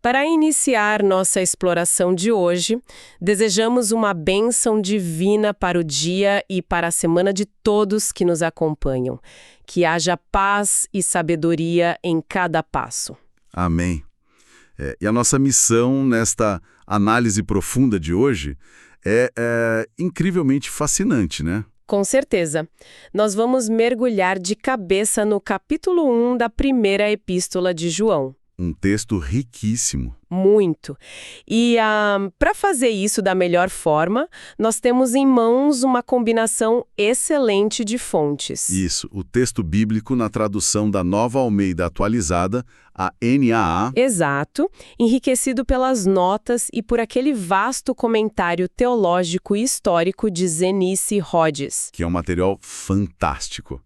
Para iniciar nossa exploração de hoje, desejamos uma bênção divina para o dia e para a semana de todos que nos acompanham. Que haja paz e sabedoria em cada passo. Amém. E a nossa missão nesta análise profunda de hoje é incrivelmente fascinante, né? Com certeza. Nós vamos mergulhar de cabeça no capítulo 1 da primeira epístola de João. Um texto riquíssimo. Muito. E para fazer isso da melhor forma, nós temos em mãos uma combinação excelente de fontes. Isso, o texto bíblico na tradução da Nova Almeida Atualizada, a NAA. Exato, enriquecido pelas notas e por aquele vasto comentário teológico e histórico de Zenice Rhodes. Que é um material fantástico.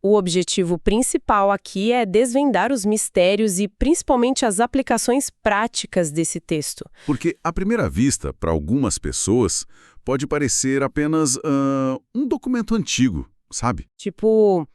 O objetivo principal aqui é desvendar os mistérios e principalmente as aplicações práticas desse texto. Porque, à primeira vista, para algumas pessoas, pode parecer apenas um documento antigo, sabe? Tipo,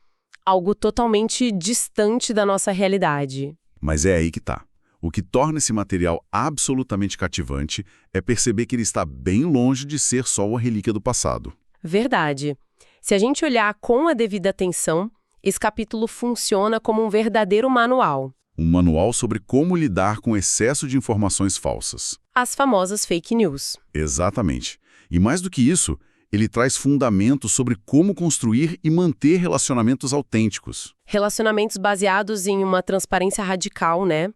algo totalmente distante da nossa realidade. Mas é aí que tá. O que torna esse material absolutamente cativante é perceber que ele está bem longe de ser só uma relíquia do passado. Verdade. Se a gente olhar com a devida atenção, esse capítulo funciona como um verdadeiro manual. Um manual sobre como lidar com excesso de informações falsas. As famosas fake news. Exatamente. E mais do que isso, ele traz fundamentos sobre como construir e manter relacionamentos autênticos. Relacionamentos baseados em uma transparência radical, né?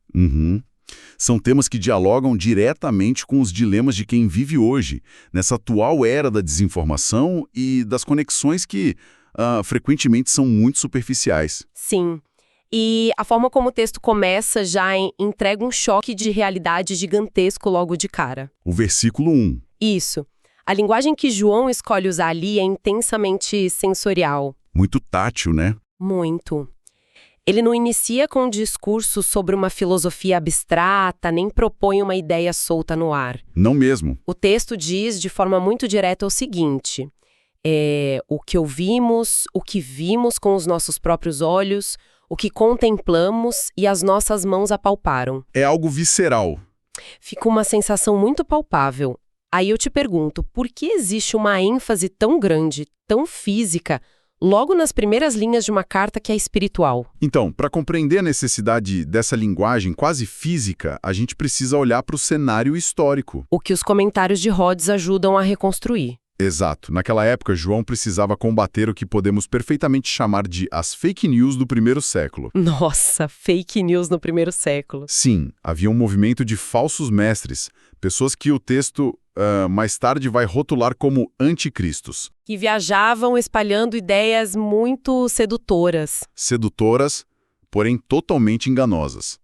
São temas que dialogam diretamente com os dilemas de quem vive hoje, nessa atual era da desinformação e das conexões que frequentemente são muito superficiais. Sim. E a forma como o texto começa já entrega um choque de realidade gigantesco logo de cara. O versículo 1. Isso. A linguagem que João escolhe usar ali é intensamente sensorial. Muito tátil, né? Muito. Ele não inicia com um discurso sobre uma filosofia abstrata, nem propõe uma ideia solta no ar. Não mesmo. O texto diz de forma muito direta o seguinte: o que ouvimos, o que vimos com os nossos próprios olhos, o que contemplamos e as nossas mãos apalparam. É algo visceral. Fica uma sensação muito palpável. Aí eu te pergunto, por que existe uma ênfase tão grande, tão física, logo nas primeiras linhas de uma carta que é espiritual? Então, para compreender a necessidade dessa linguagem quase física, a gente precisa olhar para o cenário histórico. O que os comentários de Rhodes ajudam a reconstruir. Exato. Naquela época, João precisava combater o que podemos perfeitamente chamar de as fake news do primeiro século. Nossa, fake news no primeiro século. Sim, havia um movimento de falsos mestres, pessoas que o texto mais tarde vai rotular como anticristos. Que viajavam espalhando ideias muito sedutoras. Sedutoras, porém totalmente enganosas.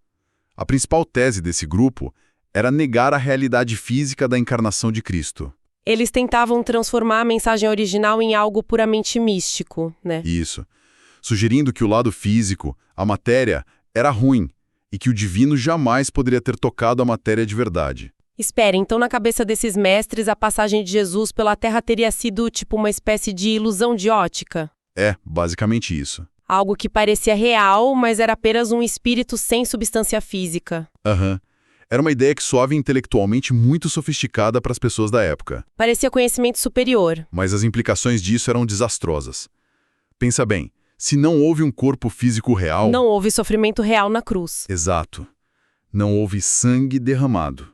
A principal tese desse grupo era negar a realidade física da encarnação de Cristo. Eles tentavam transformar a mensagem original em algo puramente místico, né? Isso. Sugerindo que o lado físico, a matéria, era ruim e que o divino jamais poderia ter tocado a matéria de verdade. Espera, então na cabeça desses mestres a passagem de Jesus pela Terra teria sido tipo uma espécie de ilusão de ótica? É, basicamente isso. Algo que parecia real, mas era apenas um espírito sem substância física. Era uma ideia que soava intelectualmente muito sofisticada para as pessoas da época. Parecia conhecimento superior. Mas as implicações disso eram desastrosas. Pensa bem, se não houve um corpo físico real... Não houve sofrimento real na cruz. Exato. Não houve sangue derramado.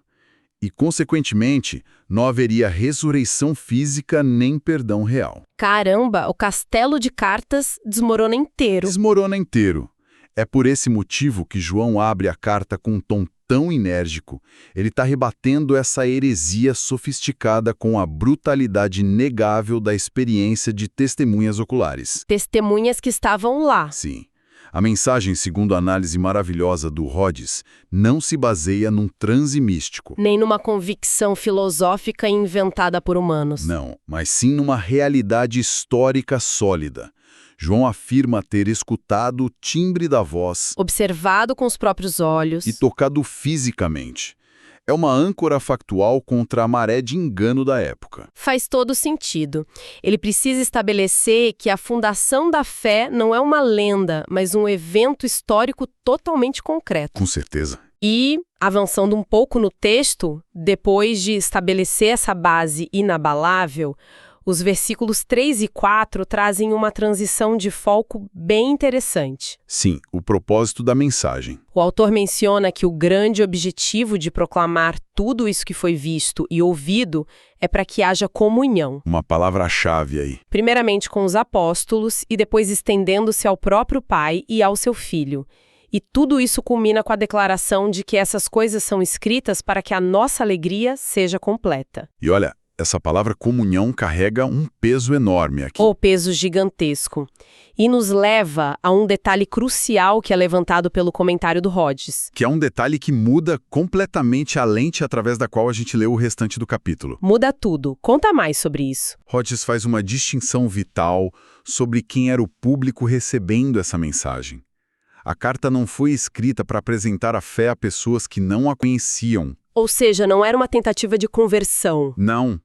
E, consequentemente, não haveria ressurreição física nem perdão real. Caramba, o castelo de cartas desmorona inteiro. Desmorona inteiro. É por esse motivo que João abre a carta com um tom tão enérgico. Ele está rebatendo essa heresia sofisticada com a brutalidade inegável da experiência de testemunhas oculares. Testemunhas que estavam lá. Sim. A mensagem, segundo a análise maravilhosa do Rhodes, não se baseia num transe místico. Nem numa convicção filosófica inventada por humanos. Não, mas sim numa realidade histórica sólida. João afirma ter escutado o timbre da voz, observado com os próprios olhos e tocado fisicamente. É uma âncora factual contra a maré de engano da época. Faz todo sentido. Ele precisa estabelecer que a fundação da fé não é uma lenda, mas um evento histórico totalmente concreto. Com certeza. E, avançando um pouco no texto, depois de estabelecer essa base inabalável, os versículos 3 e 4 trazem uma transição de foco bem interessante. Sim, o propósito da mensagem. O autor menciona que o grande objetivo de proclamar tudo isso que foi visto e ouvido é para que haja comunhão. Uma palavra-chave aí. Primeiramente com os apóstolos e depois estendendo-se ao próprio Pai e ao seu Filho. E tudo isso culmina com a declaração de que essas coisas são escritas para que a nossa alegria seja completa. E olha, essa palavra comunhão carrega um peso enorme aqui. O peso gigantesco. E nos leva a um detalhe crucial que é levantado pelo comentário do Hodges. Que é um detalhe que muda completamente a lente através da qual a gente leu o restante do capítulo. Muda tudo. Conta mais sobre isso. Hodges faz uma distinção vital sobre quem era o público recebendo essa mensagem. A carta não foi escrita para apresentar a fé a pessoas que não a conheciam. Ou seja, não era uma tentativa de conversão. Não.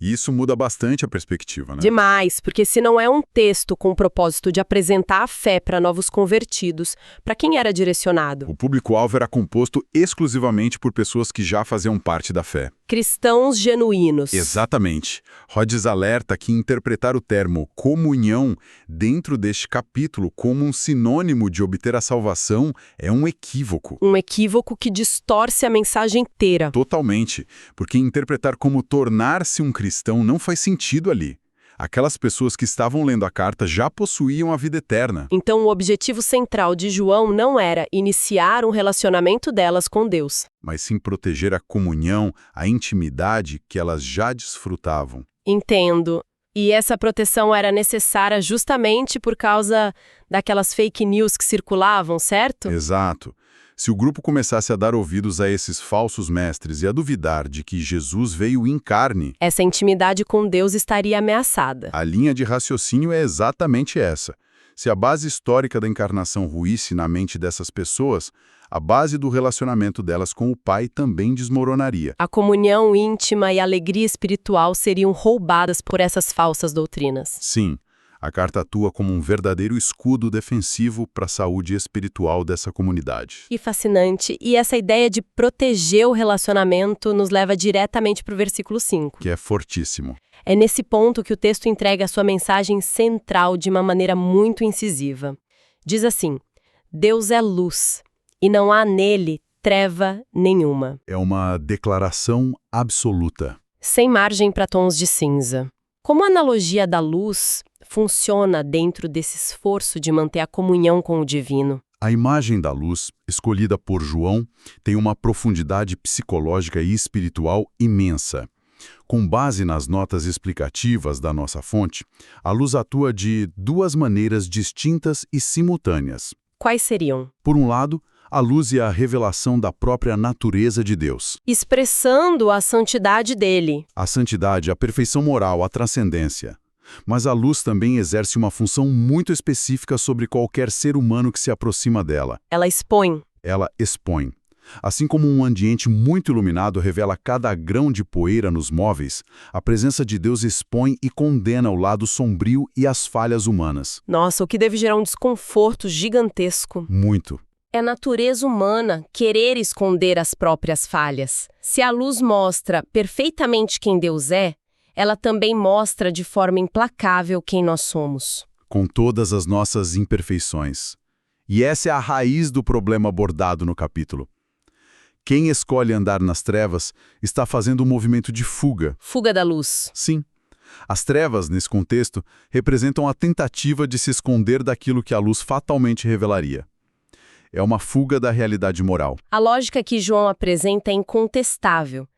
E isso muda bastante a perspectiva, né? Demais, porque se não é um texto com o propósito de apresentar a fé para novos convertidos, para quem era direcionado? O público-alvo era composto exclusivamente por pessoas que já faziam parte da fé. Cristãos genuínos. Exatamente. Hodges alerta que interpretar o termo comunhão dentro deste capítulo como um sinônimo de obter a salvação é um equívoco. Um equívoco que distorce a mensagem inteira. Totalmente, porque interpretar como tornar-se um cristão não faz sentido ali. Aquelas pessoas que estavam lendo a carta já possuíam a vida eterna. Então, o objetivo central de João não era iniciar um relacionamento delas com Deus, mas sim proteger a comunhão, a intimidade que elas já desfrutavam. Entendo. E essa proteção era necessária justamente por causa daquelas fake news que circulavam, certo? Exato. Se o grupo começasse a dar ouvidos a esses falsos mestres e a duvidar de que Jesus veio em carne, essa intimidade com Deus estaria ameaçada. A linha de raciocínio é exatamente essa. Se a base histórica da encarnação ruísse na mente dessas pessoas, a base do relacionamento delas com o Pai também desmoronaria. A comunhão íntima e a alegria espiritual seriam roubadas por essas falsas doutrinas. Sim. A carta atua como um verdadeiro escudo defensivo para a saúde espiritual dessa comunidade. Que fascinante. E essa ideia de proteger o relacionamento nos leva diretamente para o versículo 5. Que é fortíssimo. É nesse ponto que o texto entrega a sua mensagem central de uma maneira muito incisiva. Diz assim: Deus é luz, e não há nele treva nenhuma. É uma declaração absoluta. Sem margem para tons de cinza. Como a analogia da luz funciona dentro desse esforço de manter a comunhão com o divino? A imagem da luz, escolhida por João, tem uma profundidade psicológica e espiritual imensa. Com base nas notas explicativas da nossa fonte, a luz atua de duas maneiras distintas e simultâneas. Quais seriam? Por um lado, a luz é a revelação da própria natureza de Deus. Expressando a santidade dele. A santidade, a perfeição moral, a transcendência. Mas a luz também exerce uma função muito específica sobre qualquer ser humano que se aproxima dela. Ela expõe. Ela expõe. Assim como um ambiente muito iluminado revela cada grão de poeira nos móveis, a presença de Deus expõe e condena o lado sombrio e as falhas humanas. Nossa, o que deve gerar um desconforto gigantesco. Muito. É natureza humana querer esconder as próprias falhas. Se a luz mostra perfeitamente quem Deus é, ela também mostra de forma implacável quem nós somos. Com todas as nossas imperfeições. E essa é a raiz do problema abordado no capítulo. Quem escolhe andar nas trevas está fazendo um movimento de fuga. Fuga da luz. Sim. As trevas, nesse contexto, representam a tentativa de se esconder daquilo que a luz fatalmente revelaria. É uma fuga da realidade moral. A lógica que João apresenta é incontestável.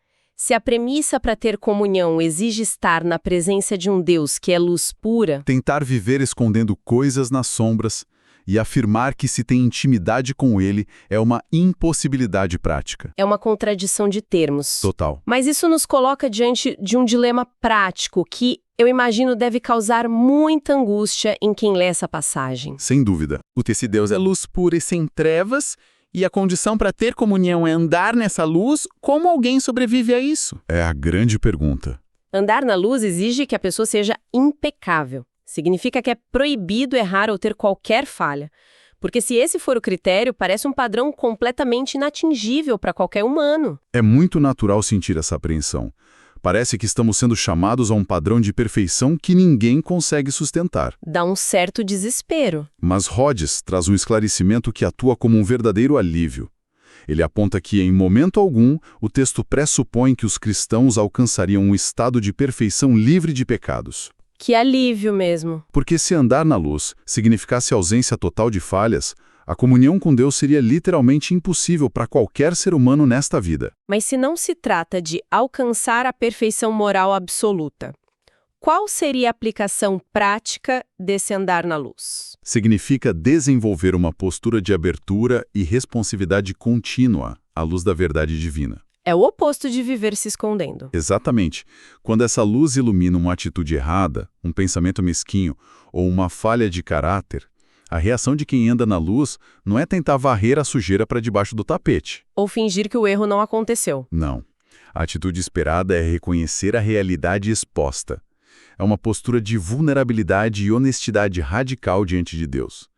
Se a premissa para ter comunhão exige estar na presença de um Deus que é luz pura, tentar viver escondendo coisas nas sombras e afirmar que se tem intimidade com ele é uma impossibilidade prática. É uma contradição de termos. Total. Mas isso nos coloca diante de um dilema prático que, eu imagino, deve causar muita angústia em quem lê essa passagem. Sem dúvida. Se Deus é luz pura e sem trevas, e a condição para ter comunhão é andar nessa luz, como alguém sobrevive a isso? É a grande pergunta. Andar na luz exige que a pessoa seja impecável. Significa que é proibido errar ou ter qualquer falha. Porque se esse for o critério, parece um padrão completamente inatingível para qualquer humano. É muito natural sentir essa apreensão. Parece que estamos sendo chamados a um padrão de perfeição que ninguém consegue sustentar. Dá um certo desespero. Mas Rhodes traz um esclarecimento que atua como um verdadeiro alívio. Ele aponta que, em momento algum, o texto pressupõe que os cristãos alcançariam um estado de perfeição livre de pecados. Que alívio mesmo. Porque se andar na luz significasse ausência total de falhas, a comunhão com Deus seria literalmente impossível para qualquer ser humano nesta vida. Mas se não se trata de alcançar a perfeição moral absoluta, qual seria a aplicação prática desse andar na luz? Significa desenvolver uma postura de abertura e responsividade contínua à luz da verdade divina. É o oposto de viver se escondendo. Exatamente. Quando essa luz ilumina uma atitude errada, um pensamento mesquinho ou uma falha de caráter, a reação de quem anda na luz não é tentar varrer a sujeira para debaixo do tapete. Ou fingir que o erro não aconteceu. Não. A atitude esperada é reconhecer a realidade exposta. É uma postura de vulnerabilidade e honestidade radical diante de Deus.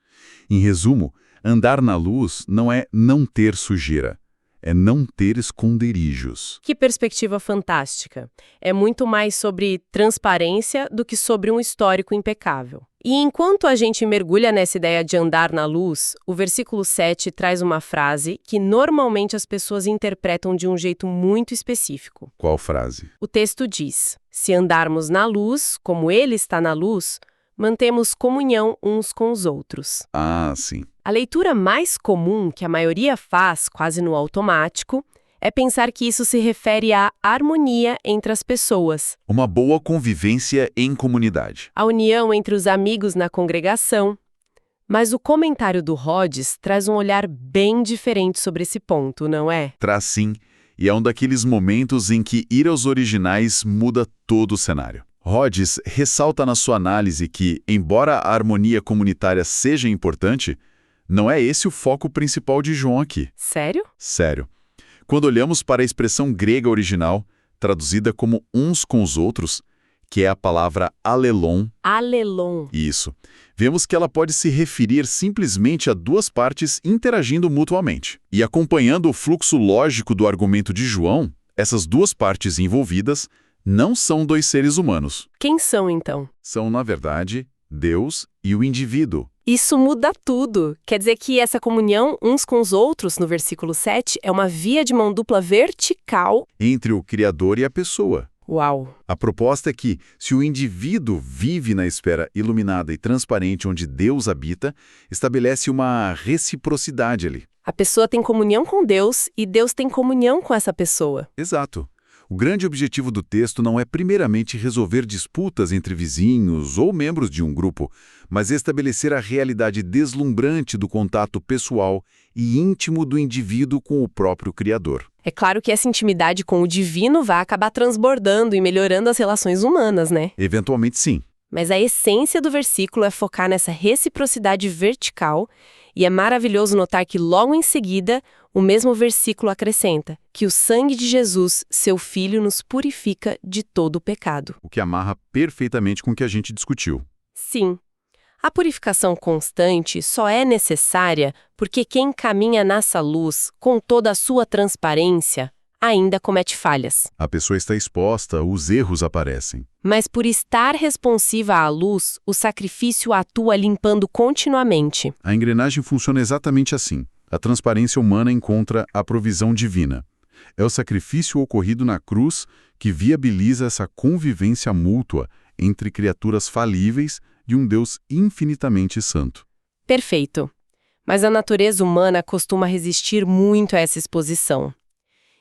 Em resumo, andar na luz não é não ter sujeira, é não ter esconderijos. Que perspectiva fantástica. É muito mais sobre transparência do que sobre um histórico impecável. E enquanto a gente mergulha nessa ideia de andar na luz, o versículo 7 traz uma frase que normalmente as pessoas interpretam de um jeito muito específico. Qual frase? O texto diz: se andarmos na luz, como Ele está na luz, mantemos comunhão uns com os outros. Ah, sim. A leitura mais comum que a maioria faz, quase no automático, é pensar que isso se refere à harmonia entre as pessoas, Uma boa convivência em comunidade. a união entre os amigos na congregação. Mas o comentário do Rhodes traz um olhar bem diferente sobre esse ponto, não é? Traz sim, e é um daqueles momentos em que ir aos originais muda todo o cenário. Rhodes ressalta na sua análise que, embora a harmonia comunitária seja importante, não é esse o foco principal de João aqui. Sério? Sério. Quando olhamos para a expressão grega original, traduzida como uns com os outros, que é a palavra alelon, Alelon. isso, vemos que ela pode se referir simplesmente a duas partes interagindo mutuamente. E acompanhando o fluxo lógico do argumento de João, essas duas partes envolvidas não são dois seres humanos. Quem são, então? São, na verdade, Deus e o indivíduo. Isso muda tudo. Quer dizer que essa comunhão uns com os outros, no versículo 7, é uma via de mão dupla vertical. Entre o Criador e a pessoa. Uau! A proposta é que, se o indivíduo vive na esfera iluminada e transparente onde Deus habita, estabelece uma reciprocidade ali. A pessoa tem comunhão com Deus e Deus tem comunhão com essa pessoa. Exato. O grande objetivo do texto não é primeiramente resolver disputas entre vizinhos ou membros de um grupo, mas estabelecer a realidade deslumbrante do contato pessoal e íntimo do indivíduo com o próprio Criador. É claro que essa intimidade com o divino vai acabar transbordando e melhorando as relações humanas, né? Eventualmente, sim. Mas a essência do versículo é focar nessa reciprocidade vertical, e é maravilhoso notar que logo em seguida, o mesmo versículo acrescenta que o sangue de Jesus, seu Filho, nos purifica de todo o pecado. O que amarra perfeitamente com o que a gente discutiu. Sim, a purificação constante só é necessária porque quem caminha nessa luz, com toda a sua transparência, ainda comete falhas. A pessoa está exposta, os erros aparecem. Mas por estar responsiva à luz, o sacrifício atua limpando continuamente. A engrenagem funciona exatamente assim. A transparência humana encontra a provisão divina. É o sacrifício ocorrido na cruz que viabiliza essa convivência mútua entre criaturas falíveis de um Deus infinitamente santo. Perfeito. Mas a natureza humana costuma resistir muito a essa exposição.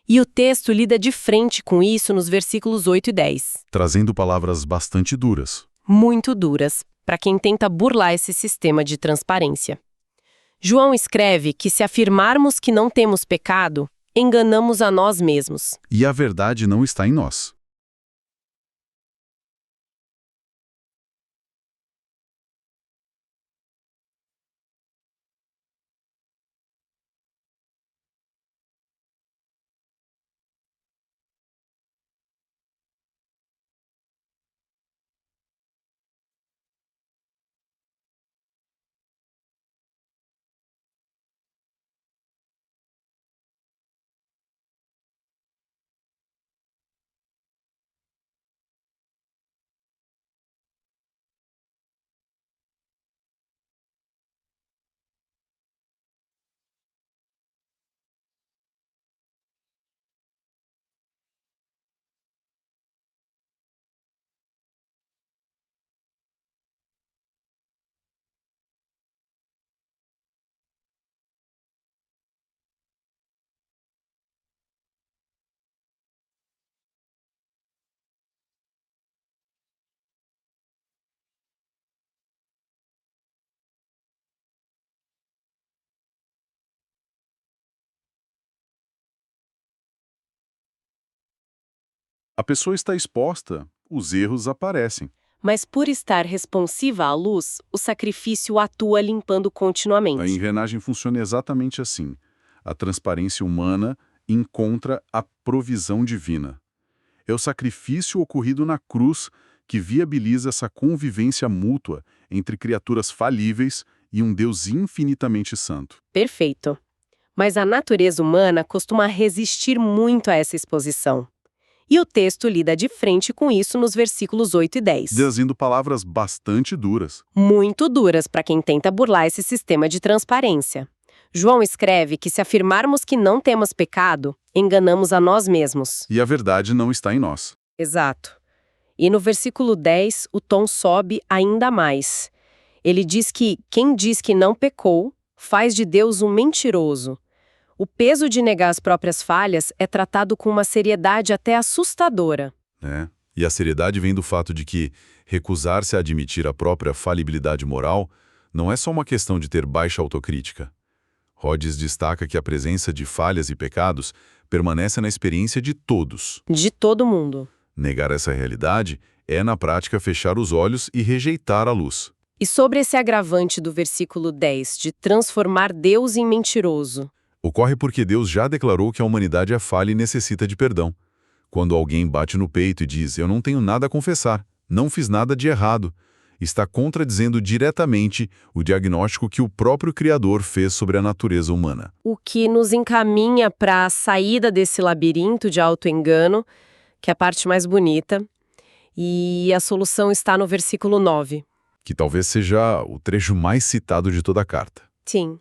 E o texto lida de frente com isso nos versículos 8 e 10. Trazendo palavras bastante duras. Muito duras, para quem tenta burlar esse sistema de transparência. João escreve que se afirmarmos que não temos pecado, enganamos a nós mesmos. E a verdade não está em nós. A pessoa está exposta, os erros aparecem. Mas por estar responsiva à luz, o sacrifício atua limpando A continuamente. engrenagem funciona exatamente assim. A transparência humana encontra a provisão divina. É o sacrifício ocorrido na cruz que viabiliza essa convivência mútua entre criaturas falíveis e um Deus infinitamente santo. Perfeito. Mas a natureza humana costuma resistir muito a essa exposição. E o texto lida de frente com isso nos versículos 8 e 10. Dizendo palavras bastante duras. Muito duras para quem tenta burlar esse sistema de transparência. João escreve que se afirmarmos que não temos pecado, enganamos a nós mesmos. E a verdade não está em nós. Exato. E no versículo 10, o tom sobe ainda mais. Ele diz que quem diz que não pecou, faz de Deus um mentiroso. O peso de negar as próprias falhas é tratado com uma seriedade até assustadora. Né? E a seriedade vem do fato de que recusar-se a admitir a própria falibilidade moral não é só uma questão de ter baixa autocrítica. Rhodes destaca que a presença de falhas e pecados permanece na experiência de todos. De todo mundo. Negar essa realidade é, na prática, fechar os olhos e rejeitar a luz. E sobre esse agravante do versículo 10, de transformar Deus em mentiroso? Ocorre porque Deus já declarou que a humanidade é falha e necessita de perdão. Quando alguém bate no peito e diz, eu não tenho nada a confessar, não fiz nada de errado, está contradizendo diretamente o diagnóstico que o próprio Criador fez sobre a natureza humana. O que nos encaminha para a saída desse labirinto de autoengano, que é a parte mais bonita, e a solução está no versículo 9. Que talvez seja o trecho mais citado de toda a carta. Sim.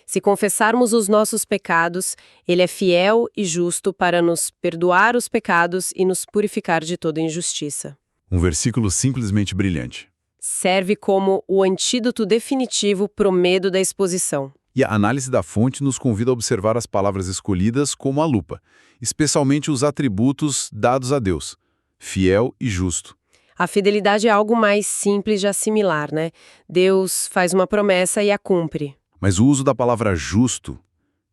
Se confessarmos os nossos pecados, Ele é fiel e justo para nos perdoar os pecados e nos purificar de toda injustiça. Um versículo simplesmente brilhante. Serve como o antídoto definitivo para o medo da exposição. E a análise da fonte nos convida a observar as palavras escolhidas como a lupa, especialmente os atributos dados a Deus, fiel e justo. A fidelidade é algo mais simples de assimilar, né? Deus faz uma promessa e a cumpre. Mas o uso da palavra justo,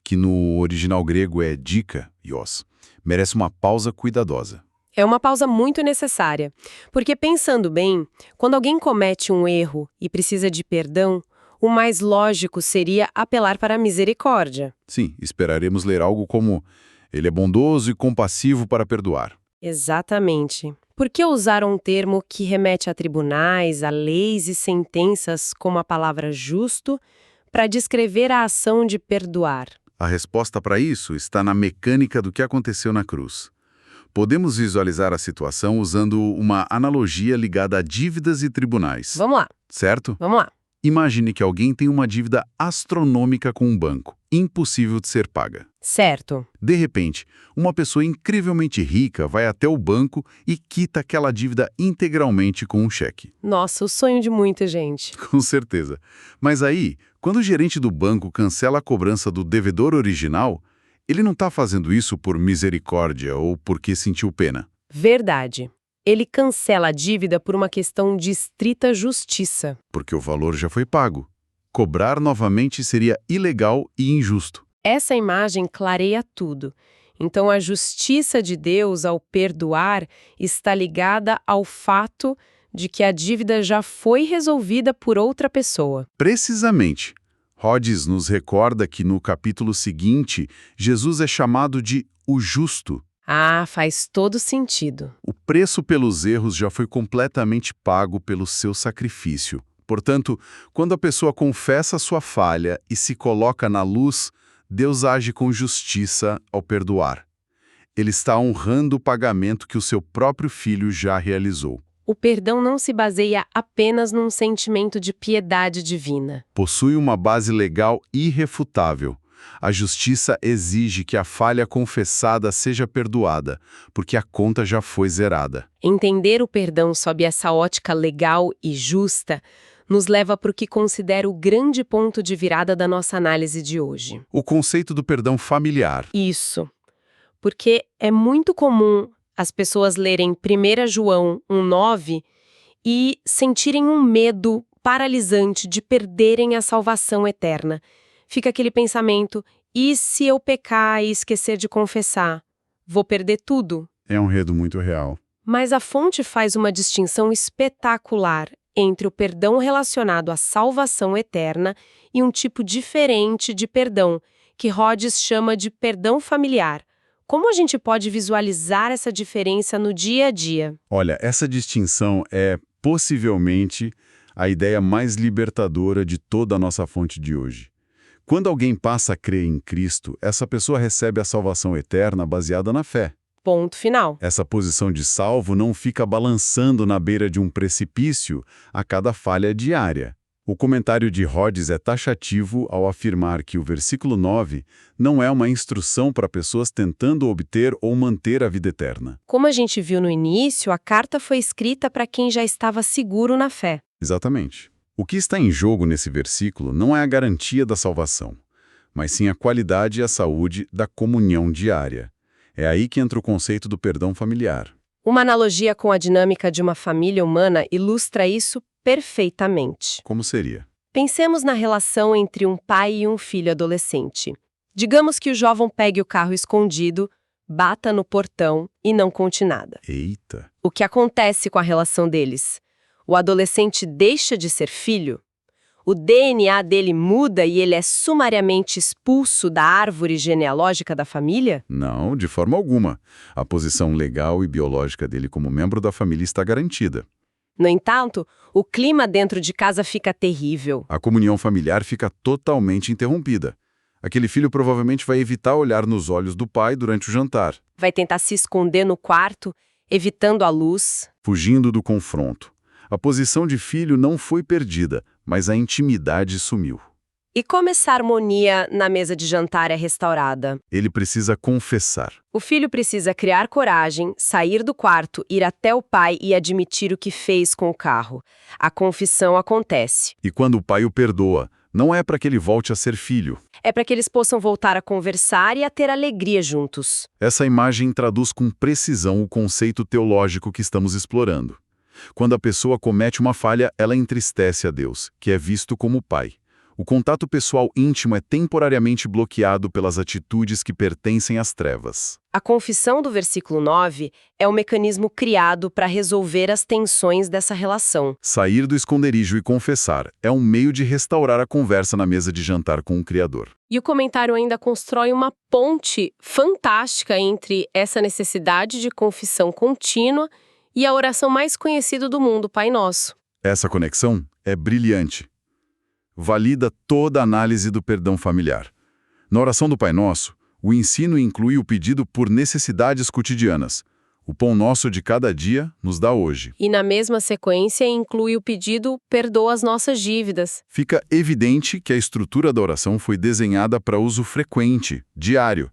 que no original grego é dikaios, merece uma pausa cuidadosa. É uma pausa muito necessária, porque pensando bem, quando alguém comete um erro e precisa de perdão, o mais lógico seria apelar para a misericórdia. Sim, esperaremos ler algo como ele é bondoso e compassivo para perdoar. Exatamente. Por que usar um termo que remete a tribunais, a leis e sentenças como a palavra justo para descrever a ação de perdoar? A resposta para isso está na mecânica do que aconteceu na cruz. Podemos visualizar a situação usando uma analogia ligada a dívidas e tribunais. Vamos lá, Certo? vamos lá. Imagine que alguém tem uma dívida astronômica com um banco, impossível de ser paga. Certo. De repente, uma pessoa incrivelmente rica vai até o banco e quita aquela dívida integralmente com um cheque. Nossa, o sonho de muita gente. Com certeza. Mas aí, quando o gerente do banco cancela a cobrança do devedor original, ele não está fazendo isso por misericórdia ou porque sentiu pena. Verdade. Ele cancela a dívida por uma questão de estrita justiça. Porque o valor já foi pago. Cobrar novamente seria ilegal e injusto. Essa imagem clareia tudo. Então, a justiça de Deus ao perdoar está ligada ao fato de que a dívida já foi resolvida por outra pessoa. Precisamente. Rhodes nos recorda que no capítulo seguinte, Jesus é chamado de o justo. Ah, faz todo sentido. O preço pelos erros já foi completamente pago pelo seu sacrifício. Portanto, quando a pessoa confessa sua falha e se coloca na luz, Deus age com justiça ao perdoar. Ele está honrando o pagamento que o seu próprio filho já realizou. O perdão não se baseia apenas num sentimento de piedade divina. Possui uma base legal irrefutável. A justiça exige que a falha confessada seja perdoada, porque a conta já foi zerada. Entender o perdão sob essa ótica legal e justa nos leva para o que considero o grande ponto de virada da nossa análise de hoje. O conceito do perdão familiar. Isso. Porque é muito comum as pessoas lerem 1 João 1,9 e sentirem um medo paralisante de perderem a salvação eterna. Fica aquele pensamento, e se eu pecar e esquecer de confessar? Vou perder tudo? É um enredo muito real. Mas a fonte faz uma distinção espetacular entre o perdão relacionado à salvação eterna e um tipo diferente de perdão, que Rhodes chama de perdão familiar. Como a gente pode visualizar essa diferença no dia a dia? Olha, essa distinção é possivelmente a ideia mais libertadora de toda a nossa fonte de hoje. Quando alguém passa a crer em Cristo, essa pessoa recebe a salvação eterna baseada na fé. Ponto final. Essa posição de salvo não fica balançando na beira de um precipício a cada falha diária. O comentário de Rhodes é taxativo ao afirmar que o versículo 9 não é uma instrução para pessoas tentando obter ou manter a vida eterna. Como a gente viu no início, a carta foi escrita para quem já estava seguro na fé. Exatamente. O que está em jogo nesse versículo não é a garantia da salvação, mas sim a qualidade e a saúde da comunhão diária. É aí que entra o conceito do perdão familiar. Uma analogia com a dinâmica de uma família humana ilustra isso perfeitamente. Como seria? Pensemos na relação entre um pai e um filho adolescente. Digamos que o jovem pegue o carro escondido, bata no portão e não conte nada. Eita! O que acontece com a relação deles? O adolescente deixa de ser filho? O DNA dele muda e ele é sumariamente expulso da árvore genealógica da família? Não, de forma alguma. A posição legal e biológica dele como membro da família está garantida. No entanto, o clima dentro de casa fica terrível. A comunhão familiar fica totalmente interrompida. Aquele filho provavelmente vai evitar olhar nos olhos do pai durante o jantar, Vai tentar se esconder no quarto, evitando a luz. fugindo do confronto. A posição de filho não foi perdida, mas a intimidade sumiu. E como essa harmonia na mesa de jantar é restaurada? Ele precisa confessar. O filho precisa criar coragem, sair do quarto, ir até o pai e admitir o que fez com o carro. A confissão acontece. E quando o pai o perdoa, não é para que ele volte a ser filho. É para que eles possam voltar a conversar e a ter alegria juntos. Essa imagem traduz com precisão o conceito teológico que estamos explorando. Quando a pessoa comete uma falha, ela entristece a Deus, que é visto como Pai. O contato pessoal íntimo é temporariamente bloqueado pelas atitudes que pertencem às trevas. A confissão do versículo 9 é o mecanismo criado para resolver as tensões dessa relação. Sair do esconderijo e confessar é um meio de restaurar a conversa na mesa de jantar com o Criador. E o comentário ainda constrói uma ponte fantástica entre essa necessidade de confissão contínua e a oração mais conhecida do mundo, Pai Nosso. Essa conexão é brilhante. Valida toda a análise do perdão familiar. Na oração do Pai Nosso, o ensino inclui o pedido por necessidades cotidianas. O pão nosso de cada dia nos dá hoje. E na mesma sequência inclui o pedido perdoa as nossas dívidas. Fica evidente que a estrutura da oração foi desenhada para uso frequente, diário.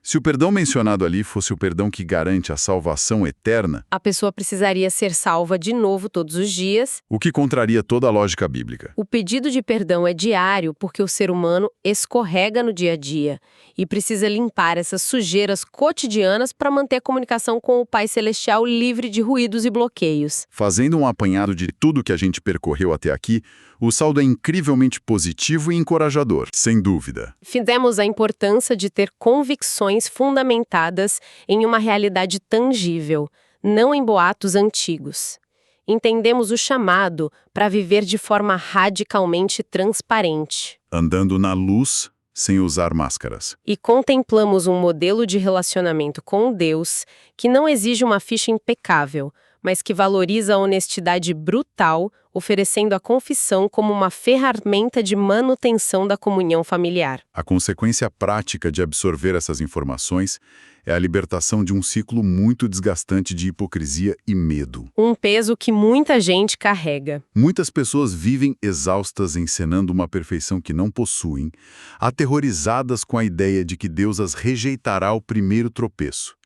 Se o perdão mencionado ali fosse o perdão que garante a salvação eterna, A pessoa precisaria ser salva de novo todos os dias. o que contraria toda a lógica bíblica. O pedido de perdão é diário porque o ser humano escorrega no dia a dia e precisa limpar essas sujeiras cotidianas para manter a comunicação com o Pai Celestial livre de ruídos e bloqueios. Fazendo um apanhado de tudo que a gente percorreu até aqui, o saldo é incrivelmente positivo e encorajador, sem dúvida. Fizemos a importância de ter convicções fundamentadas em uma realidade tangível, não em boatos antigos. Entendemos o chamado para viver de forma radicalmente transparente. Andando na luz, sem usar máscaras. E contemplamos um modelo de relacionamento com Deus que não exige uma ficha impecável, mas que valoriza a honestidade brutal, oferecendo a confissão como uma ferramenta de manutenção da comunhão familiar. A consequência prática de absorver essas informações é a libertação de um ciclo muito desgastante de hipocrisia e medo. Um peso que muita gente carrega. Muitas pessoas vivem exaustas encenando uma perfeição que não possuem, aterrorizadas com a ideia de que Deus as rejeitará ao primeiro tropeço.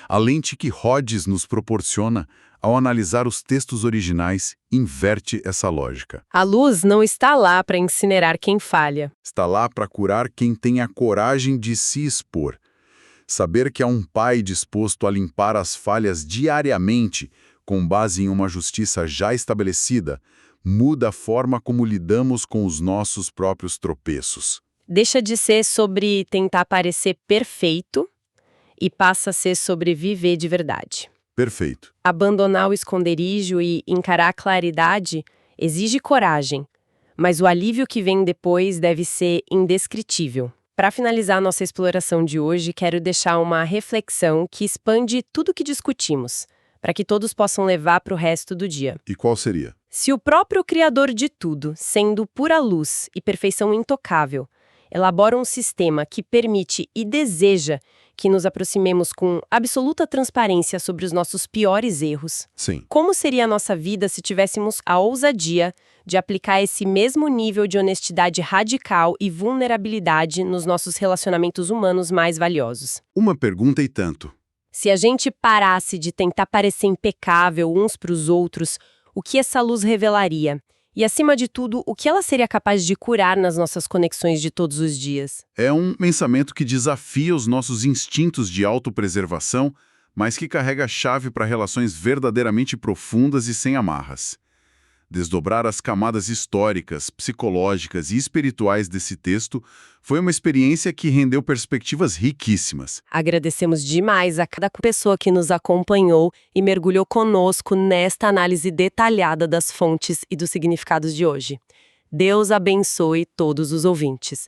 A lente que Rhodes nos proporciona, ao analisar os textos originais, inverte essa lógica. A luz não está lá para incinerar quem falha. Está lá para curar quem tem a coragem de se expor. Saber que há um pai disposto a limpar as falhas diariamente, com base em uma justiça já estabelecida, muda a forma como lidamos com os nossos próprios tropeços. Deixa de ser sobre tentar parecer perfeito e passa a ser sobre viver de verdade. Perfeito. Abandonar o esconderijo e encarar a claridade exige coragem, mas o alívio que vem depois deve ser indescritível. Para finalizar nossa exploração de hoje, quero deixar uma reflexão que expande tudo o que discutimos, para que todos possam levar para o resto do dia. E qual seria? Se o próprio Criador de tudo, sendo pura luz e perfeição intocável, elabora um sistema que permite e deseja que nos aproximemos com absoluta transparência sobre os nossos piores erros, Sim. como seria a nossa vida se tivéssemos a ousadia de aplicar esse mesmo nível de honestidade radical e vulnerabilidade nos nossos relacionamentos humanos mais valiosos? Uma pergunta e tanto. Se a gente parasse de tentar parecer impecável uns para os outros, o que essa luz revelaria? E, acima de tudo, o que ela seria capaz de curar nas nossas conexões de todos os dias? É um pensamento que desafia os nossos instintos de autopreservação, mas que carrega a chave para relações verdadeiramente profundas e sem amarras. Desdobrar as camadas históricas, psicológicas e espirituais desse texto foi uma experiência que rendeu perspectivas riquíssimas. Agradecemos demais a cada pessoa que nos acompanhou e mergulhou conosco nesta análise detalhada das fontes e dos significados de hoje. Deus abençoe todos os ouvintes.